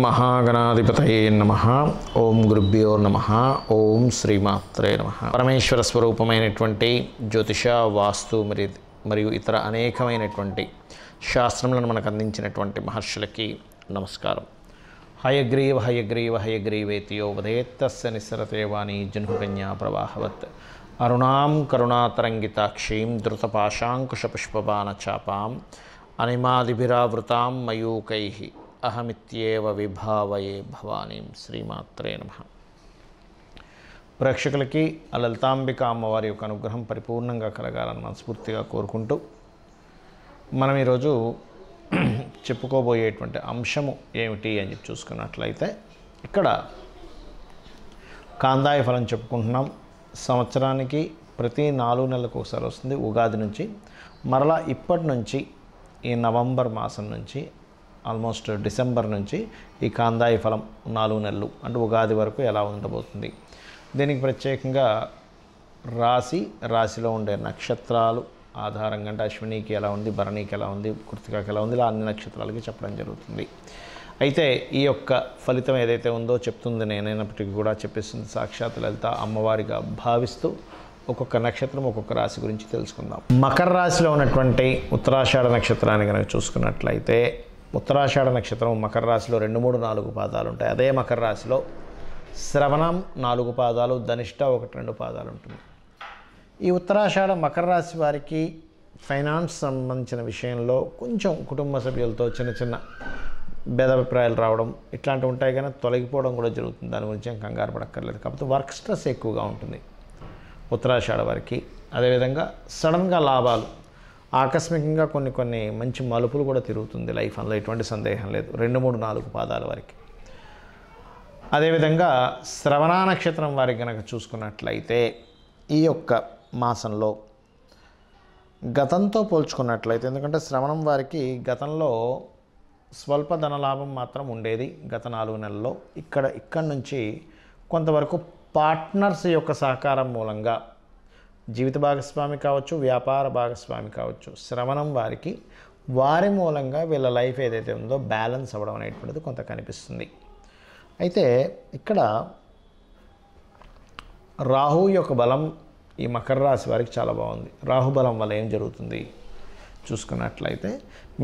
మహాగణాధిపతయే నమః. ఓం గురుభ్యో నమః. ఓం శ్రీమాత్రే నమః. పరమేశ్వర స్వరూపమైనటువంటి జ్యోతిష, వాస్తు మరియు ఇతర అనేకమైనటువంటి శాస్త్రములను మనకు అందించినటువంటి మహర్షులకి నమస్కారం. హయగ్రీవ హయగ్రీవ హయగ్రీవేతియో వదేత్తస్య నిస్సరతే వాణి జన్మకన్యా ప్రవాహవత్ అరుణాం కరుణాతరంగితాక్షీం ధృతపాశాంకుశపుష్పబాణచాపాం అనిమాదిభిరావృతాం మయూకైః అహమిత్యేవ విభావయే భవానీం. శ్రీమాత్రే నమః. ప్రేక్షకులకి ఆ లలితాంబిక అమ్మవారి యొక్క అనుగ్రహం పరిపూర్ణంగా కలగాలని మనస్ఫూర్తిగా కోరుకుంటూ మనం ఈరోజు చెప్పుకోబోయేటువంటి అంశము ఏమిటి అని చెప్పి చూసుకున్నట్లయితే, ఇక్కడ కాందాయ ఫలం చెప్పుకుంటున్నాం. సంవత్సరానికి ప్రతి 4 నెలలకు ఒకసారి వస్తుంది ఉగాది నుంచి. మరలా ఇప్పటి నుంచి ఈ నవంబర్ మాసం నుంచి ఆల్మోస్ట్ డిసెంబర్ నుంచి ఈ కాందాయ ఫలం 4 నెలలు అంటే ఉగాది వరకు ఎలా ఉండబోతుంది. దీనికి ప్రత్యేకంగా రాశిలో ఉండే నక్షత్రాలు ఆధారంగా, అంటే అశ్వినికి ఎలా ఉంది, భరణికి ఎలా ఉంది, కృతికకి ఎలా ఉంది, ఇలా అన్ని నక్షత్రాలకి చెప్పడం జరుగుతుంది. అయితే ఈ యొక్క ఫలితం ఏదైతే ఉందో చెప్తుంది నేనైనప్పటికీ కూడా చెప్పేస్తుంది సాక్షాత్ లలిత అమ్మవారిగా భావిస్తూ ఒక్కొక్క నక్షత్రం ఒక్కొక్క రాశి గురించి తెలుసుకుందాం. మకర రాశిలో ఉన్నటువంటి ఉత్తరాషాఢ నక్షత్రాన్ని కనుక చూసుకున్నట్లయితే, ఉత్తరాషాఢ నక్షత్రం మకర రాశిలో 2, 3, 4 పాదాలు ఉంటాయి. అదే మకర రాశిలో శ్రవణం 4 పాదాలు, ధనిష్ట 1, 2 పాదాలు ఉంటుంది. ఈ ఉత్తరాషాఢ మకర రాశి వారికి ఫైనాన్స్ సంబంధించిన విషయంలో కొంచెం కుటుంబ సభ్యులతో చిన్న భేదాభిప్రాయాలు రావడం ఇట్లాంటివి ఉంటాయి, కానీ తొలగిపోవడం కూడా జరుగుతుంది. దాని గురించి ఏం కంగారు పడక్కర్లేదు. కాకపోతే వర్క్ స్ట్రెస్ ఎక్కువగా ఉంటుంది ఉత్తరాషాఢ వారికి. అదేవిధంగా సడన్గా లాభాలు, ఆకస్మికంగా కొన్ని మంచి మలుపులు కూడా తిరుగుతుంది లైఫ్, అందులో ఎటువంటి సందేహం లేదు. 2, 3, 4 పాదాల వారికి. అదేవిధంగా శ్రవణ నక్షత్రం వారికి కనుక చూసుకున్నట్లయితే, ఈ యొక్క మాసంలో గతంతో పోల్చుకున్నట్లయితే, ఎందుకంటే శ్రవణం వారికి గతంలో స్వల్ప ధనలాభం మాత్రం ఉండేది గత 4 నెలల్లో. ఇక్కడ నుంచి కొంతవరకు పార్ట్నర్స్ యొక్క సహకారం మూలంగా, జీవిత భాగస్వామి కావచ్చు, వ్యాపార భాగస్వామి కావచ్చు, శ్రవణం వారికి వారి మూలంగా వీళ్ళ లైఫ్ ఏదైతే ఉందో బ్యాలెన్స్ అవ్వడం అనేటువంటిది కొంత కనిపిస్తుంది. అయితే ఇక్కడ రాహు యొక్క బలం ఈ మకర రాశి వారికి చాలా బాగుంది. రాహు బలం వల్ల ఏం జరుగుతుంది చూసుకున్నట్లయితే,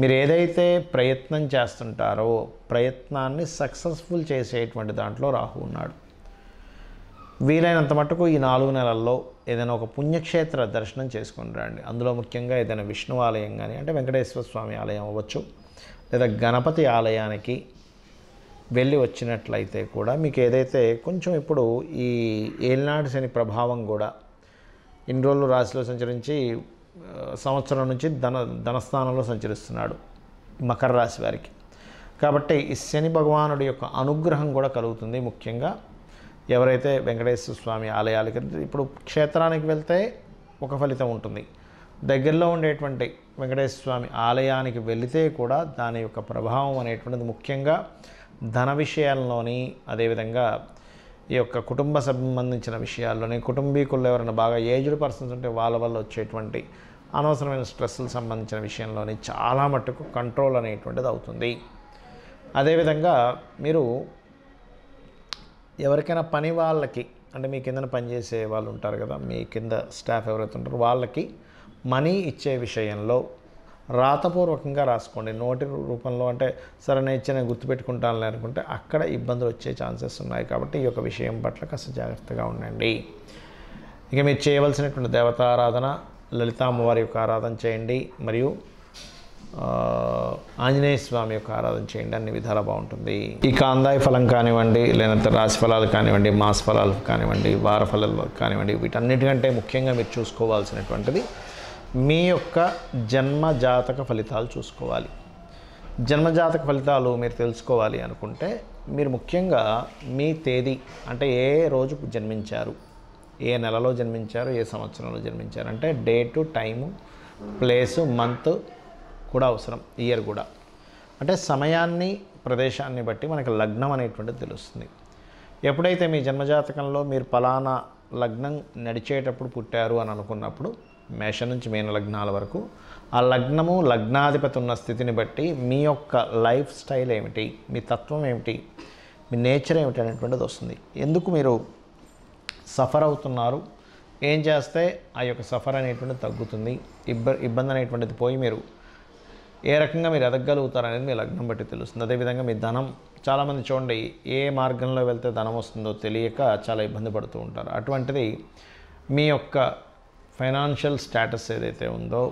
మీరు ఏదైతే ప్రయత్నం చేస్తుంటారో ప్రయత్నాన్ని సక్సెస్ఫుల్ చేసేటువంటి దాంట్లో రాహు ఉన్నాడు. వీలైనంత మటుకు ఈ 4 నెలల్లో ఏదైనా ఒక పుణ్యక్షేత్ర దర్శనం చేసుకొని రండి. అందులో ముఖ్యంగా ఏదైనా విష్ణు ఆలయం కానీ, అంటే వెంకటేశ్వర స్వామి ఆలయం అవ్వచ్చు, లేదా గణపతి ఆలయానికి వెళ్ళి వచ్చినట్లయితే కూడా మీకు ఏదైతే కొంచెం ఇప్పుడు ఈ ఏలినాటి శని ప్రభావం కూడా ఇన్ని రోజులు రాశిలో సంచరించి సంవత్సరం నుంచి ధనస్థానంలో సంచరిస్తున్నాడు మకర రాశి వారికి. కాబట్టి ఈ శని భగవానుడి యొక్క అనుగ్రహం కూడా కలుగుతుంది. ముఖ్యంగా ఎవరైతే వెంకటేశ్వర స్వామి ఆలయాలకి, ఇప్పుడు క్షేత్రానికి వెళ్తే ఒక ఫలితం ఉంటుంది, దగ్గరలో ఉండేటువంటి వెంకటేశ్వర స్వామి ఆలయానికి వెళితే కూడా దాని యొక్క ప్రభావం అనేటువంటిది ముఖ్యంగా ధన విషయాల్లోని, అదేవిధంగా ఈ యొక్క కుటుంబ సంబంధించిన విషయాల్లోని, కుటుంబీకుల్లో ఎవరైనా బాగా ఏజ్డ్ పర్సన్స్ ఉంటే వాళ్ళ వల్ల వచ్చేటువంటి అనవసరమైన స్ట్రెస్సులు సంబంధించిన విషయంలోని చాలా మట్టుకు కంట్రోల్ అనేటువంటిది అవుతుంది. అదేవిధంగా మీరు ఎవరికైనా పని వాళ్ళకి, అంటే మీ కింద పనిచేసే వాళ్ళు ఉంటారు కదా, మీ కింద స్టాఫ్ ఎవరైతే ఉంటారో వాళ్ళకి మనీ ఇచ్చే విషయంలో రాతపూర్వకంగా రాసుకోండి. నోటి రూపంలో అంటే సరే నేను ఇచ్చి నేను గుర్తుపెట్టుకుంటాను అనుకుంటే అక్కడ ఇబ్బందులు వచ్చే ఛాన్సెస్ ఉన్నాయి. కాబట్టి ఈ యొక్క విషయం పట్ల కాస్త జాగ్రత్తగా ఉండండి. ఇక మీరు చేయవలసినటువంటి దేవతారాధన, లలితా అమ్మవారి యొక్క ఆరాధన చేయండి, మరియు ఆంజనేయ స్వామి యొక్క ఆరాధన చేయండి. అన్ని విధాలా బాగుంటుంది. ఈ కాందాయ ఫలం కానివ్వండి, లేదంటే రాశి ఫలాలు కానివ్వండి, మాస ఫలాలు కానివ్వండి, వార ఫలాలు కానివ్వండి, వీటన్నిటికంటే ముఖ్యంగా మీరు చూసుకోవాల్సినటువంటిది మీ యొక్క జన్మజాతక ఫలితాలు చూసుకోవాలి. జన్మజాతక ఫలితాలు మీరు తెలుసుకోవాలి అనుకుంటే మీరు ముఖ్యంగా మీ తేదీ, అంటే ఏ రోజు జన్మించారు, ఏ నెలలో జన్మించారు, ఏ సంవత్సరంలో జన్మించారు, అంటే డేటు, టైము, ప్లేసు, మంత్ కూడా అవసరం, ఇయర్ కూడా. అంటే సమయాన్ని, ప్రదేశాన్ని బట్టి మనకి లగ్నం అనేటువంటిది తెలుస్తుంది. ఎప్పుడైతే మీ జన్మజాతకంలో మీరు ఫలానా లగ్నం నడిచేటప్పుడు పుట్టారు అని అనుకున్నప్పుడు మేషం నుంచి మీన లగ్నాల వరకు ఆ లగ్నము లగ్నాధిపతి ఉన్న స్థితిని బట్టి మీ యొక్క లైఫ్ స్టైల్ ఏమిటి, మీ తత్వం ఏమిటి, మీ నేచర్ ఏమిటి అనేటువంటిది వస్తుంది. ఎందుకు మీరు సఫర్ అవుతున్నారు, ఏం చేస్తే ఆ యొక్క సఫర్ అనేటువంటిది తగ్గుతుంది, ఇబ్బంది అనేటువంటిది పోయి మీరు ఏ రకంగా మీరు ఎదగలుగుతారు అనేది మీ లగ్నం బట్టి తెలుస్తుంది. అదేవిధంగా మీ ధనం, చాలామంది చూడండి ఏ మార్గంలో వెళ్తే ధనం వస్తుందో తెలియక చాలా ఇబ్బంది పడుతూ ఉంటారు. అటువంటిది మీ యొక్క ఫైనాన్షియల్ స్టేటస్ ఏదైతే ఉందో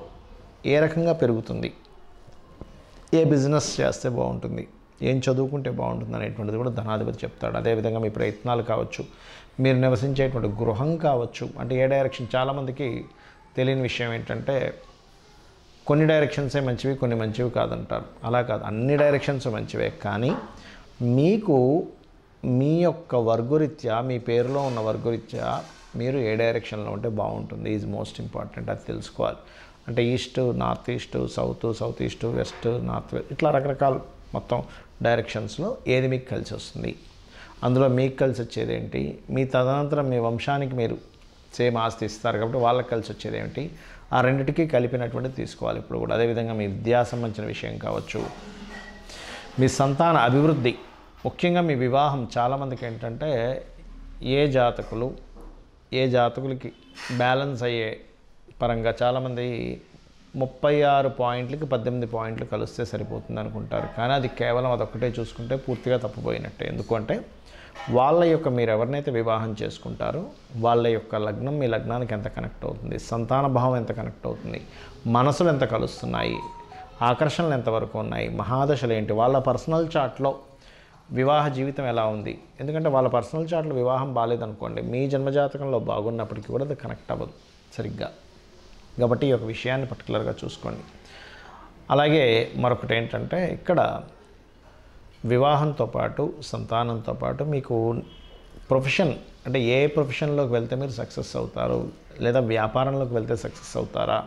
ఏ రకంగా పెరుగుతుంది, ఏ బిజినెస్ చేస్తే బాగుంటుంది, ఏం చదువుకుంటే బాగుంటుంది అనేటువంటిది కూడా ధనాధిపతి చెప్తాడు. అదేవిధంగా మీ ప్రయత్నాలు కావచ్చు, మీరు నివసించేటువంటి గృహం కావచ్చు, అంటే ఏ డైరెక్షన్. చాలామందికి తెలియని విషయం ఏంటంటే కొన్ని డైరెక్షన్సే మంచివి, కొన్ని మంచివి కాదంటారు. అలా కాదు, అన్ని డైరెక్షన్స్ మంచివే. కానీ మీకు మీ యొక్క వర్గరీత్యా, మీ పేరులో ఉన్న వర్గరీత్యా మీరు ఏ డైరెక్షన్లో ఉంటే బాగుంటుంది ఈజ్ మోస్ట్ ఇంపార్టెంట్. అది తెలుసుకోవాలి. అంటే east, north east, south east, west, north west, ఇట్లా రకరకాల మొత్తం డైరెక్షన్స్లో ఏది మీకు కలిసి వస్తుంది, అందులో మీకు కలిసి వచ్చేది ఏంటి, మీ తదనంతరం మీ వంశానికి మీరు సేమ్ ఆస్తి ఇస్తారు కాబట్టి వాళ్ళకి కలిసి వచ్చేది ఏమిటి, ఆ రెండింటికి కలిపినటువంటిది తీసుకోవాలి ఇప్పుడు కూడా. అదేవిధంగా మీ విద్యా సంబంధించిన విషయం కావచ్చు, మీ సంతాన అభివృద్ధి, ముఖ్యంగా మీ వివాహం. చాలామందికి ఏంటంటే ఏ జాతకులకి బ్యాలెన్స్ అయ్యే పరంగా చాలామంది 36 పాయింట్లకి 18 పాయింట్లు కలిస్తే సరిపోతుంది అనుకుంటారు. కానీ అది కేవలం అదొక్కటే చూసుకుంటే పూర్తిగా తప్పిపోయినట్టే. ఎందుకంటే వాళ్ళ యొక్క మీరు ఎవరినైతే వివాహం చేసుకుంటారో వాళ్ళ యొక్క లగ్నం మీ లగ్నానికి ఎంత కనెక్ట్ అవుతుంది, సంతాన భావం ఎంత కనెక్ట్ అవుతుంది, మనసులు ఎంత కలుస్తున్నాయి, ఆకర్షణలు ఎంతవరకు ఉన్నాయి, మహాదశలు ఏంటి, వాళ్ళ పర్సనల్ చార్ట్లో వివాహ జీవితం ఎలా ఉంది. ఎందుకంటే వాళ్ళ పర్సనల్ చార్ట్లో వివాహం బాగాలేదనుకోండి, మీ జన్మజాతకంలో బాగున్నప్పటికీ కూడా అది కనెక్ట్ అవ్వదు సరిగ్గా. కాబట్టి ఈ యొక్క విషయాన్ని పర్టికులర్గా చూసుకోండి. అలాగే మరొకటి ఏంటంటే ఇక్కడ వివాహంతో పాటు సంతానంతో పాటు మీకు ప్రొఫెషన్, అంటే ఏ ప్రొఫెషన్లోకి వెళ్తే మీరు సక్సెస్ అవుతారు, లేదా వ్యాపారంలోకి వెళ్తే సక్సెస్ అవుతారా,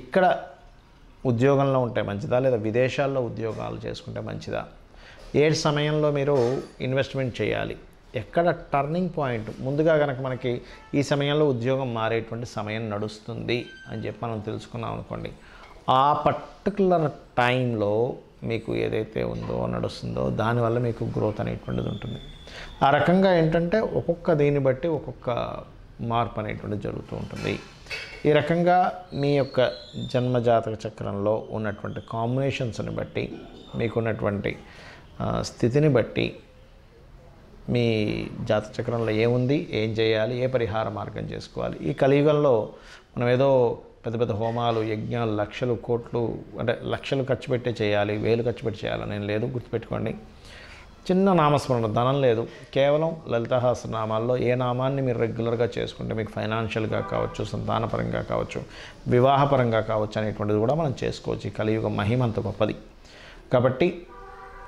ఇక్కడ ఉద్యోగంలో ఉంటే మంచిదా, లేదా విదేశాల్లో ఉద్యోగాలు చేసుకుంటే మంచిదా, ఏ సమయంలో మీరు ఇన్వెస్ట్మెంట్ చేయాలి, ఎక్కడ టర్నింగ్ పాయింట్, ముందుగా కనుక మనకి ఈ సమయంలో ఉద్యోగం మారేటువంటి సమయం నడుస్తుంది అని చెప్పి మనం తెలుసుకున్నాం అనుకోండి, ఆ పర్టికులర్ టైంలో మీకు ఏదైతే ఉందో నడుస్తుందో దానివల్ల మీకు గ్రోత్ అనేటువంటిది ఉంటుంది. ఆ రకంగా ఏంటంటే ఒక్కొక్క దీన్ని బట్టి ఒక్కొక్క మార్పు అనేటువంటిది జరుగుతూ ఉంటుంది. ఈ రకంగా మీ యొక్క జన్మజాతక చక్రంలో ఉన్నటువంటి కాంబినేషన్స్ని బట్టి, మీకున్నటువంటి స్థితిని బట్టి మీ జాతక చక్రంలో ఏముంది, ఏం చేయాలి, ఏ పరిహార మార్గం చేసుకోవాలి. ఈ కలియుగంలో మనం ఏదో పెద్ద పెద్ద హోమాలు, యజ్ఞాలు, లక్షలు, కోట్లు, అంటే లక్షలు ఖర్చు పెట్టే చేయాలి, వేలు ఖర్చు పెట్టి చేయాలని ఏం లేదు. గుర్తుపెట్టుకోండి, చిన్న నామస్మరణ, ధనం లేదు, కేవలం లలితాసహస్రనామాల్లో ఏ నామాన్ని మీరు రెగ్యులర్గా చేసుకుంటే మీకు ఫైనాన్షియల్గా కావచ్చు, సంతానపరంగా కావచ్చు, వివాహపరంగా కావచ్చు అనేటువంటిది కూడా మనం చేసుకోవచ్చు. ఈ కలియుగ మహిమ అంత గొప్పది. కాబట్టి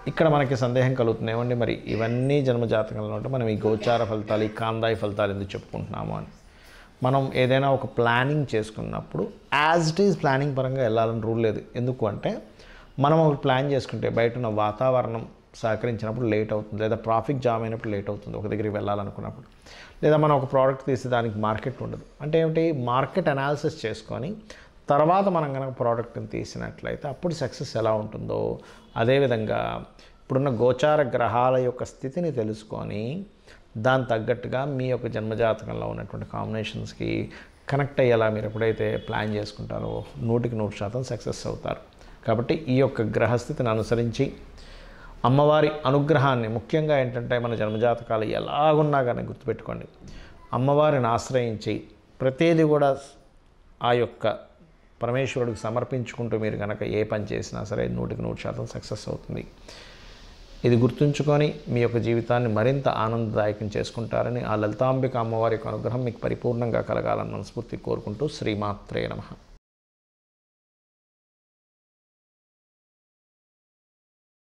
ఇక్కడ మనకి సందేహం కలుగుతుంది, ఏమండి మరి ఇవన్నీ జన్మజాతకంలో ఉంటే మనం ఈ గోచార ఫలితాలు, ఈ కాందాయి ఫలితాలు ఎందుకు చెప్పుకుంటున్నాము అని. మనం ఏదైనా ఒక ప్లానింగ్ చేసుకున్నప్పుడు యాజ్ ఇట్ ఈజ్ ప్లానింగ్ పరంగా వెళ్ళాలని రూల్ లేదు. ఎందుకు అంటే మనం ఒక ప్లాన్ చేసుకుంటే బయట ఉన్న వాతావరణం సహకరించినప్పుడు లేట్ అవుతుంది, లేదా ట్రాఫిక్ జామ్ అయినప్పుడు లేట్ అవుతుంది ఒక దగ్గరికి వెళ్ళాలనుకున్నప్పుడు, లేదా మనం ఒక ప్రోడక్ట్ తీసి దానికి మార్కెట్ ఉండదు. అంటే ఏమిటి, మార్కెట్ అనాలిసిస్ చేసుకొని తర్వాత మనం కనుక ప్రోడక్ట్ని తీసినట్లయితే అప్పుడు సక్సెస్ ఎలా ఉంటుందో అదేవిధంగా ఇప్పుడున్న గోచార గ్రహాల యొక్క స్థితిని తెలుసుకొని దాని తగ్గట్టుగా మీ యొక్క జన్మజాతకంలో ఉన్నటువంటి కాంబినేషన్స్కి కనెక్ట్ అయ్యేలా మీరు ఎప్పుడైతే ప్లాన్ చేసుకుంటారో 100% సక్సెస్ అవుతారు. కాబట్టి ఈ యొక్క గ్రహస్థితిని అనుసరించి అమ్మవారి అనుగ్రహాన్ని, ముఖ్యంగా ఏంటంటే మన జన్మజాతకాలు ఎలాగున్నా కానీ గుర్తుపెట్టుకోండి, అమ్మవారిని ఆశ్రయించి ప్రతిదీ కూడా ఆ యొక్క పరమేశ్వరుడికి సమర్పించుకుంటూ మీరు కనుక ఏ పని చేసినా సరే 100% సక్సెస్ అవుతుంది. ఇది గుర్తుంచుకొని మీ యొక్క జీవితాన్ని మరింత ఆనందదాయకం చేసుకుంటారని ఆ లలితాంబిక అమ్మవారి యొక్క అనుగ్రహం మీకు పరిపూర్ణంగా కలగాలని మనస్ఫూర్తి కోరుకుంటూ శ్రీమాత్రే నమః.